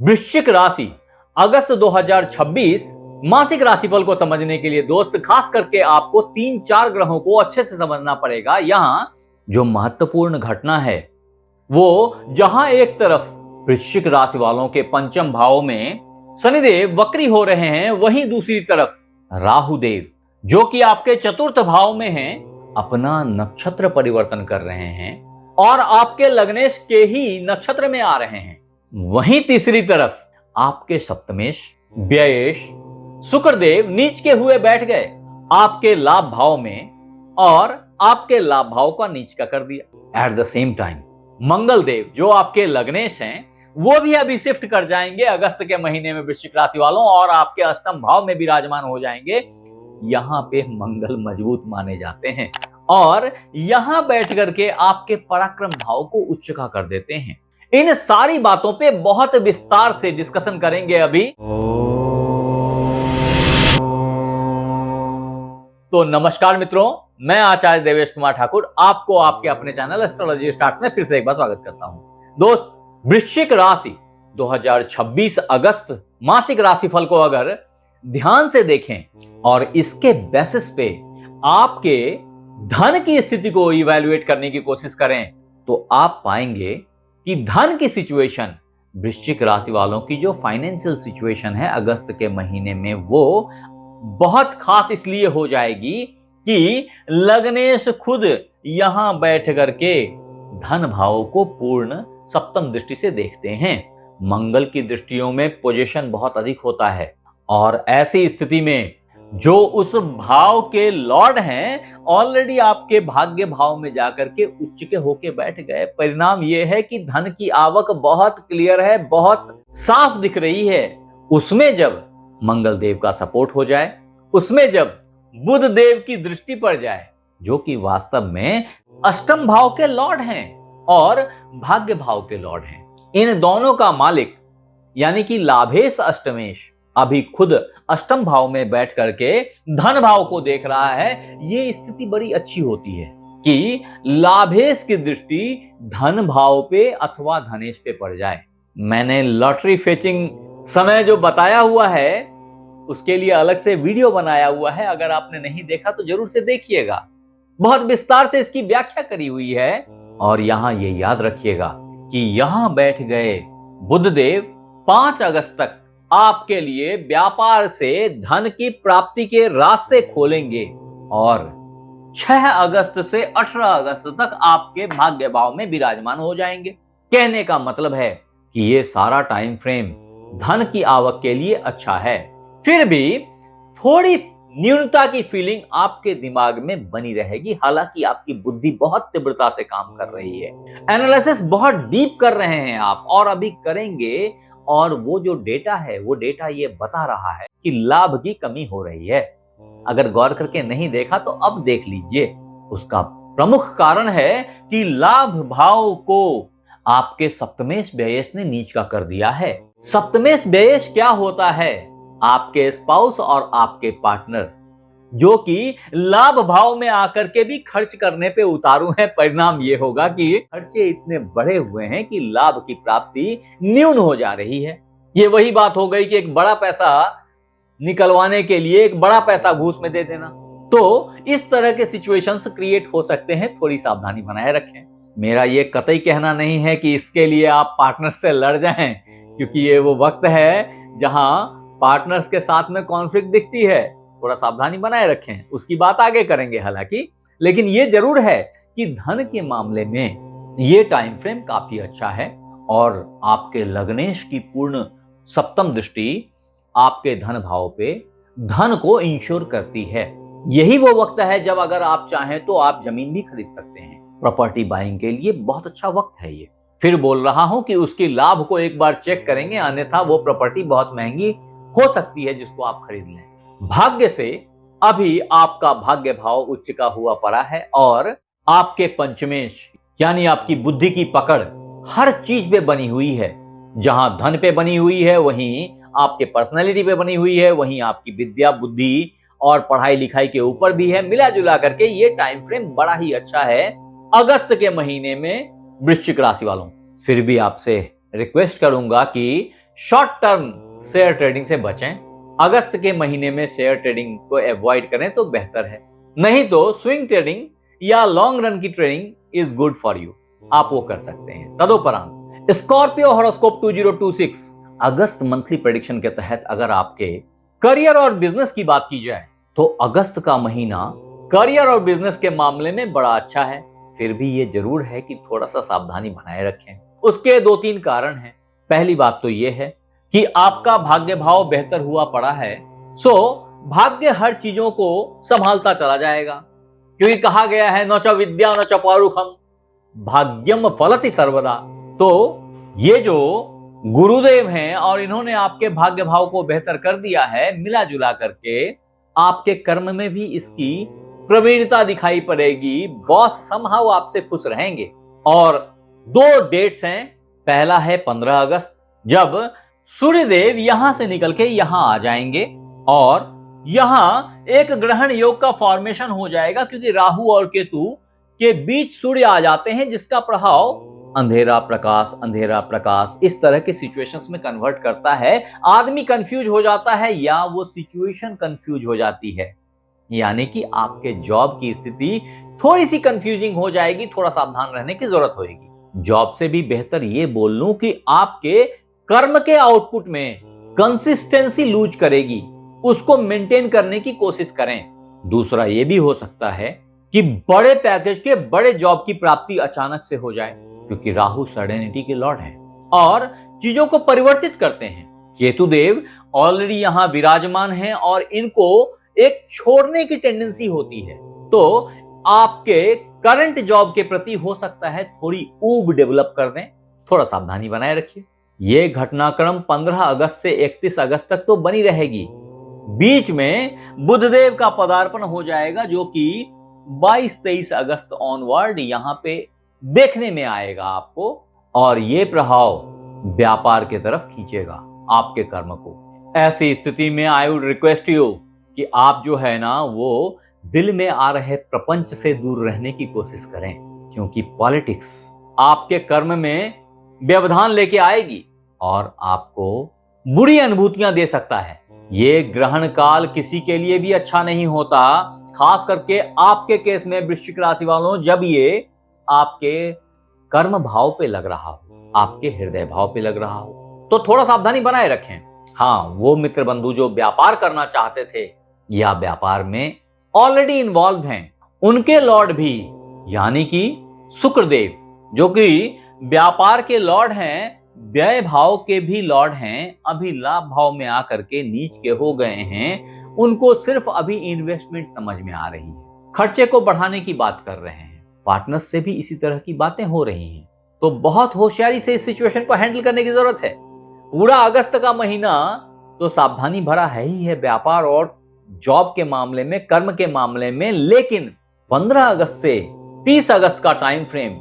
वृश्चिक राशि अगस्त 2026 मासिक राशिफल को समझने के लिए दोस्त खास करके आपको 3-4 ग्रहों को अच्छे से समझना पड़ेगा। यहां जो महत्वपूर्ण घटना है वो जहां एक तरफ वृश्चिक राशि वालों के पंचम भाव में शनिदेव वक्री हो रहे हैं, वहीं दूसरी तरफ राहु देव जो कि आपके चतुर्थ भाव में हैं अपना नक्षत्र परिवर्तन कर रहे हैं और आपके लग्नेश के ही नक्षत्र में आ रहे हैं। वहीं तीसरी तरफ आपके सप्तमेश व्ययेश शुक्रदेव नीच के हुए बैठ गए आपके लाभ भाव में और आपके लाभ भाव का नीच का कर दिया। एट द सेम टाइम मंगल देव जो आपके लग्नेश हैं वो भी अभी शिफ्ट कर जाएंगे अगस्त के महीने में वृश्चिक राशि वालों और आपके अष्टम भाव में विराजमान हो जाएंगे। यहां पे मंगल मजबूत माने जाते हैं और यहां बैठ करके आपके पराक्रम भाव को उच्च का कर देते हैं। इन सारी बातों पे बहुत विस्तार से डिस्कशन करेंगे अभी। तो नमस्कार मित्रों, मैं आचार्य देवेश कुमार ठाकुर आपको आपके अपने चैनल एस्ट्रोलॉजी स्टार्ट्स में फिर से एक बार स्वागत करता हूं। दोस्त, वृश्चिक राशि 2026 अगस्त मासिक राशिफल को अगर ध्यान से देखें और इसके बेसिस पे आपके धन की स्थिति को इवैल्यूएट करने की कोशिश करें तो आप पाएंगे कि धन की सिचुएशन वृश्चिक राशि वालों की जो फाइनेंशियल सिचुएशन है अगस्त के महीने में वो बहुत खास इसलिए हो जाएगी कि लग्नेश खुद यहां बैठ करके धन भाव को पूर्ण सप्तम दृष्टि से देखते हैं। मंगल की दृष्टियों में पोजीशन बहुत अधिक होता है और ऐसी स्थिति में जो उस भाव के लॉर्ड हैं ऑलरेडी आपके भाग्य भाव में जाकर के उच्च के होके बैठ गए। परिणाम यह है कि धन की आवक बहुत क्लियर है, बहुत साफ दिख रही है। उसमें जब मंगल देव का सपोर्ट हो जाए, उसमें जब बुध देव की दृष्टि पड़ जाए जो कि वास्तव में अष्टम भाव के लॉर्ड हैं और भाग्य भाव के लॉर्ड हैं, इन दोनों का मालिक यानी कि लाभेश अष्टमेश अभी खुद अष्टम भाव में बैठ करके धन भाव को देख रहा है। ये स्थिति बड़ी अच्छी होती है कि लाभेश की दृष्टि धन भाव पे अथवा धनेश पे पड़ जाए। मैंने लॉटरी फेचिंग समय जो बताया हुआ है उसके लिए अलग से वीडियो बनाया हुआ है, अगर आपने नहीं देखा तो जरूर से देखिएगा। बहुत विस्तार से इसकी व्याख्या करी हुई है। और यहां ये याद रखिएगा कि यहां बैठ गए बुध देव 5 अगस्त तक आपके लिए व्यापार से धन की प्राप्ति के रास्ते खोलेंगे और 6 अगस्त से 18 अगस्त तक आपके भाग्य भाव में विराजमान हो जाएंगे। कहने का मतलब है कि ये सारा टाइम फ्रेम धन की आवक के लिए अच्छा है। फिर भी थोड़ी न्यूनता की फीलिंग आपके दिमाग में बनी रहेगी। हालांकि आपकी बुद्धि बहुत तीव्रता से काम कर रही है, एनालिसिस बहुत डीप कर रहे हैं आप और अभी करेंगे। और वो जो डेटा है वो डेटा ये बता रहा है कि लाभ की कमी हो रही है। अगर गौर करके नहीं देखा तो अब देख लीजिए। उसका प्रमुख कारण है कि लाभ भाव को आपके सप्तमेश व्ययेश ने नीच का कर दिया है। सप्तमेश व्ययेश क्या होता है? आपके स्पाउस और आपके पार्टनर जो कि लाभ भाव में आकर के भी खर्च करने पे उतारू हैं। परिणाम ये होगा कि खर्चे इतने बढ़े हुए हैं कि लाभ की प्राप्ति न्यून हो जा रही है। ये वही बात हो गई कि एक बड़ा पैसा निकलवाने के लिए एक बड़ा पैसा घूस में दे देना। तो इस तरह के सिचुएशंस क्रिएट हो सकते हैं, थोड़ी सावधानी बनाए रखें। मेरा ये कतई कहना नहीं है कि इसके लिए आप पार्टनर से लड़ जाएं, क्योंकि ये वो वक्त है जहां पार्टनर्स के साथ में कॉन्फ्लिक्ट दिखती है। थोड़ा सावधानी बनाए रखें, उसकी बात आगे करेंगे हालांकि। लेकिन ये जरूर है कि धन के मामले में ये टाइम फ्रेम काफी अच्छा है और आपके लग्नेश की पूर्ण सप्तम दृष्टि आपके धन भाव पे धन को इंश्योर करती है। यही वो वक्त है जब अगर आप चाहें तो आप जमीन भी खरीद सकते हैं। प्रॉपर्टी बाइंग के लिए बहुत अच्छा वक्त है ये। फिर बोल रहा हूं कि उसकी लाभ को एक बार चेक करेंगे, अन्यथा वो प्रॉपर्टी बहुत महंगी हो सकती है जिसको आप खरीद लें। भाग्य से अभी आपका भाग्य भाव उच्च का हुआ पड़ा है और आपके पंचमेश यानी आपकी बुद्धि की पकड़ हर चीज पे बनी हुई है। जहां धन पे बनी हुई है, वहीं आपके पर्सनैलिटी पे बनी हुई है, वहीं आपकी विद्या बुद्धि और पढ़ाई लिखाई के ऊपर भी है। मिला जुला करके ये टाइम फ्रेम बड़ा ही अच्छा है अगस्त के महीने में वृश्चिक राशि वालों। फिर भी आपसे रिक्वेस्ट करूंगा कि शॉर्ट टर्म शेयर ट्रेडिंग से बचें। अगस्त के महीने में शेयर ट्रेडिंग को अवॉइड करें तो बेहतर है, नहीं तो स्विंग ट्रेडिंग या लॉन्ग रन की trading is good for you, आप वो कर सकते हैं। तदुपरांत स्कॉर्पियो हॉरोस्कोप 2026 अगस्त मंथली प्रेडिक्शन के तहत अगर आपके करियर और बिजनेस की बात की जाए तो अगस्त का महीना करियर और बिजनेस के मामले में बड़ा अच्छा है। फिर भी ये जरूर है कि थोड़ा सा सावधानी बनाए रखें। उसके 2-3 कारण हैं। पहली बात तो ये है कि आपका भाग्य भाव बेहतर हुआ पड़ा है, सो भाग्य हर चीजों को संभालता चला जाएगा, क्योंकि कहा गया है न च विद्या न च पौरुषम भाग्यम फलति सर्वदा। तो ये जो गुरुदेव हैं और इन्होंने आपके भाग्य भाव को बेहतर कर दिया है, मिला जुला करके आपके कर्म में भी इसकी प्रवीणता दिखाई पड़ेगी। बॉस समहाउ आपसे खुश रहेंगे। और 2 डेट्स हैं। पहला है 15 अगस्त, जब सूर्यदेव यहां से निकल के यहां आ जाएंगे और यहां एक ग्रहण योग का फॉर्मेशन हो जाएगा, क्योंकि राहु और केतु के बीच सूर्य आ जाते हैं, जिसका प्रभाव अंधेरा प्रकाश इस तरह के सिचुएशंस में कन्वर्ट करता है। आदमी कंफ्यूज हो जाता है या वो सिचुएशन कंफ्यूज हो जाती है, यानी कि आपके जॉब की स्थिति थोड़ी सी कंफ्यूजिंग हो जाएगी। थोड़ा सावधान रहने की जरूरत होगी। जॉब से भी बेहतर ये बोल लूं कि आपके कर्म के आउटपुट में कंसिस्टेंसी लूज करेगी, उसको मेंटेन करने की कोशिश करें। दूसरा ये भी हो सकता है कि बड़े पैकेज के बड़े जॉब की प्राप्ति अचानक से हो जाए, क्योंकि राहु सडेनिटी के लॉर्ड है और चीजों को परिवर्तित करते हैं। केतु देव ऑलरेडी यहां विराजमान हैं और इनको एक छोड़ने की टेंडेंसी होती है, तो आपके करंट जॉब के प्रति हो सकता है थोड़ी ऊब डेवलप कर दें। थोड़ा सावधानी बनाए रखिए। यह घटनाक्रम 15 अगस्त से 31 अगस्त तक तो बनी रहेगी। बीच में बुधदेव का पदार्पण हो जाएगा, जो कि 22-23 अगस्त ऑनवर्ड यहां पे देखने में आएगा आपको, और ये प्रभाव व्यापार के तरफ खींचेगा आपके कर्म को। ऐसी स्थिति में आई वुड रिक्वेस्ट यू कि आप जो है ना वो दिल में आ रहे प्रपंच से दूर रहने की कोशिश करें, क्योंकि पॉलिटिक्स आपके कर्म में व्यवधान लेके आएगी और आपको बुरी अनुभूतियां दे सकता है। ये ग्रहण काल किसी के लिए भी अच्छा नहीं होता, खास करके आपके केस में वृश्चिक राशि वालों, जब ये आपके कर्म भाव पे लग रहा हो, आपके हृदय भाव पे लग रहा हो, तो थोड़ा सावधानी बनाए रखें। हाँ, वो मित्र बंधु जो व्यापार करना चाहते थे या व्यापार में ऑलरेडी इन्वॉल्व हैं, उनके लॉर्ड भी यानी कि शुक्रदेव, जो कि व्यापार के लॉर्ड हैं, व्यय भाव के भी लॉर्ड हैं, अभी लाभ भाव में आकर के नीच के हो गए हैं। उनको सिर्फ अभी इन्वेस्टमेंट समझ में आ रही है, खर्चे को बढ़ाने की बात कर रहे हैं। पार्टनर्स से भी इसी तरह की बातें हो रही हैं, तो बहुत होशियारी से इस सिचुएशन को हैंडल करने की जरूरत है। पूरा अगस्त का महीना तो सावधानी भरा है ही है व्यापार और जॉब के मामले में, कर्म के मामले में, लेकिन 15 अगस्त से 30 अगस्त का टाइम फ्रेम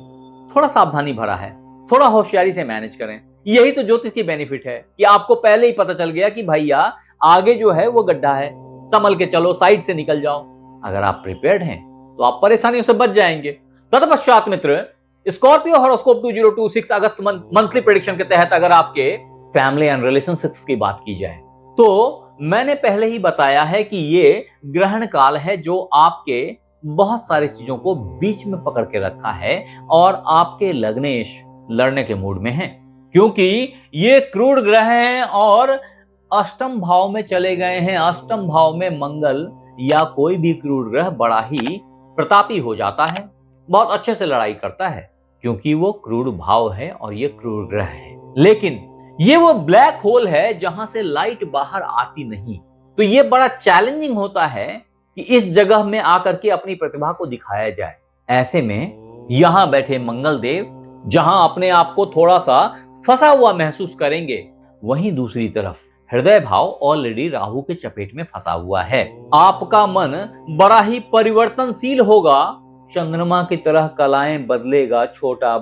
थोड़ा सावधानी भरा है। थोड़ा होशियारी से मैनेज करें। यही तो ज्योतिष की बेनिफिट है कि आपको पहले ही पता चल गया कि भैया आगे जो है वो गड्ढा है, संभल के चलो, साइड से निकल जाओ। अगर आप प्रिपेयर्ड हैं तो आप परेशानियों से बच जाएंगे। तत्पश्चात मित्र, स्कॉर्पियो हॉरोस्कोप 2026 अगस्त मंथली प्रेडिक्शन के तहत अगर आपके फैमिली एंड रिलेशनशिप्स की बात की जाए तो मैंने पहले ही बताया है कि ये ग्रहण काल है जो आपके बहुत सारी चीजों को बीच में पकड़ के रखा है और आपके लग्नेश लड़ने के मूड में हैं, क्योंकि ये क्रूर ग्रह हैं और अष्टम भाव में चले गए हैं। अष्टम भाव में मंगल या कोई भी क्रूर ग्रह बड़ा ही प्रतापी हो जाता है, बहुत अच्छे से लड़ाई करता है, क्योंकि वो क्रूर भाव है और ये क्रूर ग्रह है। लेकिन ये वो ब्लैक होल है जहां से लाइट बाहर आती नहीं, तो ये बड़ा चैलेंजिंग होता है कि इस जगह में आकर के अपनी प्रतिभा को दिखाया जाए। ऐसे में यहां बैठे मंगल देव जहां अपने आप को थोड़ा सा फंसा हुआ महसूस करेंगे, वहीं दूसरी तरफ हृदय भाव ऑलरेडी राहु के चपेट में फंसा हुआ है। आपका मन बड़ा ही परिवर्तनशील होगा, चंद्रमा की तरह कलाएं बदलेगा, छोटा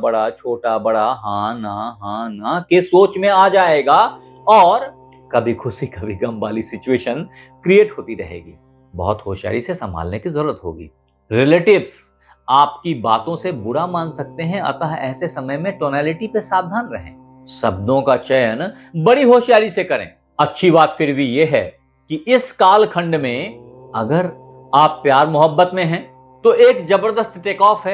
बड़ा हाँ ना के सोच में आ जाएगा और कभी खुशी कभी गम वाली सिचुएशन क्रिएट होती रहेगी। बहुत होशियारी से संभालने की जरूरत होगी। रिलेटिव्स आपकी बातों से बुरा मान सकते हैं, अतः ऐसे समय में टोनैलिटी पे सावधान रहें। शब्दों का चयन बड़ी होशियारी से करें। अच्छी बात फिर भी यह है कि इस कालखंड में अगर आप प्यार मोहब्बत में हैं तो एक जबरदस्त टेक ऑफ है,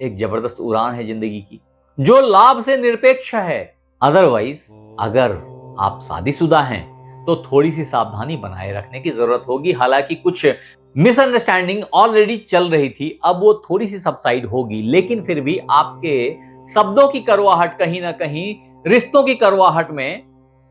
एक जबरदस्त उड़ान है जिंदगी की, जो लाभ से निरपेक्ष है। अदरवाइज अगर आप शादीशुदा हैं तो थोड़ी सी सावधानी बनाए रखने की जरूरत होगी। हालांकि कुछ मिसअंडरस्टैंडिंग ऑलरेडी चल रही थी, अब वो थोड़ी सी सबसाइड होगी, लेकिन फिर भी आपके शब्दों की कड़वाहट कहीं ना कहीं रिश्तों की कड़वाहट में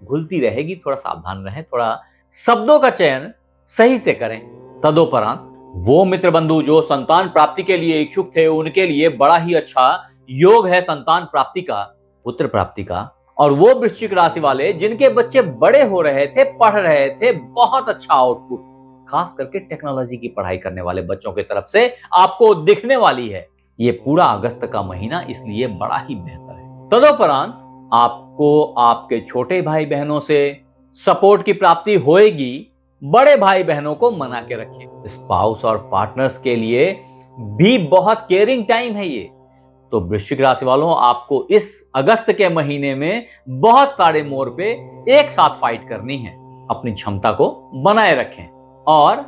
घुलती रहेगी। थोड़ा सावधान रहें, थोड़ा शब्दों का चयन सही से करें। तदोपरांत वो मित्र बंधु जो संतान प्राप्ति के लिए इच्छुक थे, उनके लिए बड़ा ही अच्छा योग है संतान प्राप्ति का, पुत्र प्राप्ति का। और वो वृश्चिक राशि वाले जिनके बच्चे बड़े हो रहे थे, पढ़ रहे थे, बहुत अच्छा आउटपुट खास करके टेक्नोलॉजी की पढ़ाई करने वाले बच्चों की तरफ से आपको दिखने वाली है। ये पूरा अगस्त का महीना इसलिए बड़ा ही बेहतर है। तदोपरांत आपको आपके छोटे भाई बहनों से सपोर्ट की प्राप्ति होएगी। बड़े भाई बहनों को मना के रखें। स्पाउस और पार्टनर्स के लिए भी बहुत केयरिंग टाइम है ये। तो वृश्चिक राशि वालों, आपको इस अगस्त के महीने में बहुत सारे मोड़ पे एक साथ फाइट करनी है। अपनी क्षमता को बनाए रखें और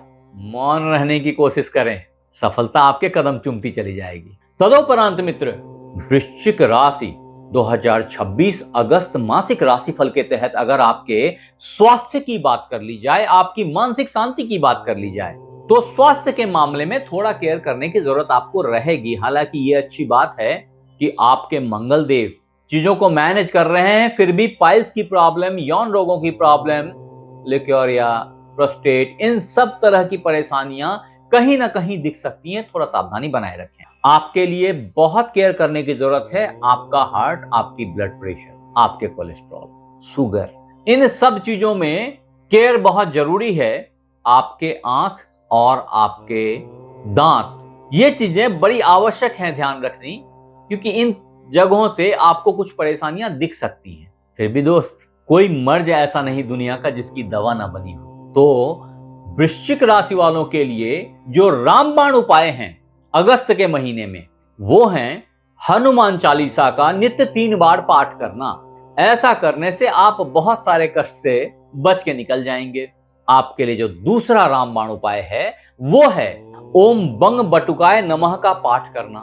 मौन रहने की कोशिश करें। सफलता आपके कदम चूमती चली जाएगी। तदोपरांत मित्र, वृश्चिक राशि 2026 अगस्त मासिक राशिफल के तहत अगर आपके स्वास्थ्य की बात कर ली जाए, आपकी मानसिक शांति की बात कर ली जाए, तो स्वास्थ्य के मामले में थोड़ा केयर करने की जरूरत आपको रहेगी। हालांकि ये अच्छी बात है कि आपके मंगल देव चीजों को मैनेज कर रहे हैं, फिर भी पाइल्स की प्रॉब्लम, यौन रोगों की प्रॉब्लम, लिक्योरिया, प्रोस्टेट, इन सब तरह की परेशानियां कहीं ना कहीं दिख सकती हैं। थोड़ा सावधानी बनाए रखें। आपके लिए बहुत केयर करने की जरूरत है। आपका हार्ट, आपकी ब्लड प्रेशर, आपके कोलेस्ट्रॉल, शुगर, इन सब चीजों में केयर बहुत जरूरी है। आपके आंख और आपके दांत, ये चीजें बड़ी आवश्यक हैं ध्यान रखनी, क्योंकि इन जगहों से आपको कुछ परेशानियां दिख सकती हैं। फिर भी दोस्त, कोई मर्ज ऐसा नहीं दुनिया का जिसकी दवा ना बनी हो। तो वृश्चिक राशि वालों के लिए जो रामबाण उपाय हैं अगस्त के महीने में, वो हैं हनुमान चालीसा का नित्य 3 बार पाठ करना। ऐसा करने से आप बहुत सारे कष्ट से बच के निकल जाएंगे। आपके लिए जो दूसरा रामबाण उपाय है वो है ओम बंग बटुकाय नमः का पाठ करना।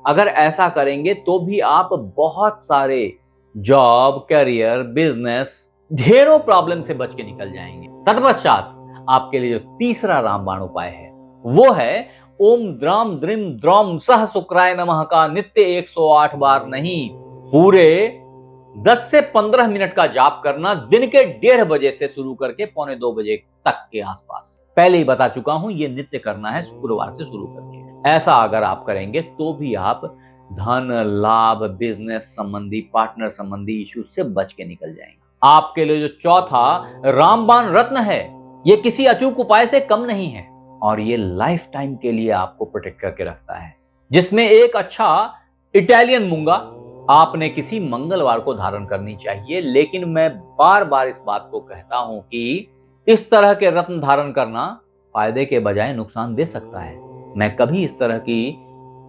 अगर ऐसा करेंगे तो भी आप बहुत सारे जॉब, करियर, बिजनेस, ढेरों प्रॉब्लम से बच के निकल जाएंगे। तत्पश्चात आपके लिए जो तीसरा रामबाण उपाय है वो है ओम द्राम द्रिम द्रौम सह शुक्राय नमः का नित्य 108 बार नहीं, पूरे 10 से 15 मिनट का जाप करना, दिन के 1:30 बजे से शुरू करके 1:45 बजे तक के आसपास। पहले ही बता चुका हूं, ये नित्य करना है शुक्रवार से शुरू करके। ऐसा अगर आप करेंगे तो भी आप धन लाभ, बिजनेस संबंधी, पार्टनर संबंधी इश्यूज से बच के निकल जाएंगे। आपके लिए जो चौथा रामबाण रत्न है, ये किसी अचूक उपाय से कम नहीं है और ये लाइफ टाइम के लिए आपको प्रोटेक्ट करके रखता है, जिसमें एक अच्छा इटालियन मूंगा आपने किसी मंगलवार को धारण करनी चाहिए। लेकिन मैं बार बार इस बात को कहता हूं कि इस तरह के रत्न धारण करना फायदे के बजाय नुकसान दे सकता है। मैं कभी इस तरह की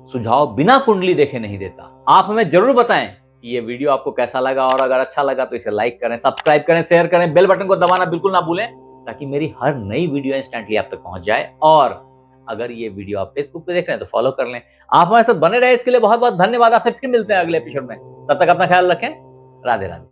सुझाव बिना कुंडली देखे नहीं देता। आप हमें जरूर बताएं कि ये वीडियो आपको कैसा लगा, और अगर अच्छा लगा तो इसे लाइक करें, सब्सक्राइब करें, शेयर करें, बेल बटन को दबाना बिल्कुल ना भूलें, ताकि मेरी हर नई वीडियो इंस्टेंटली आप तक पहुंच जाए। और अगर ये वीडियो आप फेसबुक पे देख रहे हैं तो फॉलो कर लें। आप हमारे साथ बने रहे, इसके लिए बहुत बहुत धन्यवाद। आपसे फिर मिलते हैं अगले एपिसोड में। तब तक अपना ख्याल रखें। राधे राधे।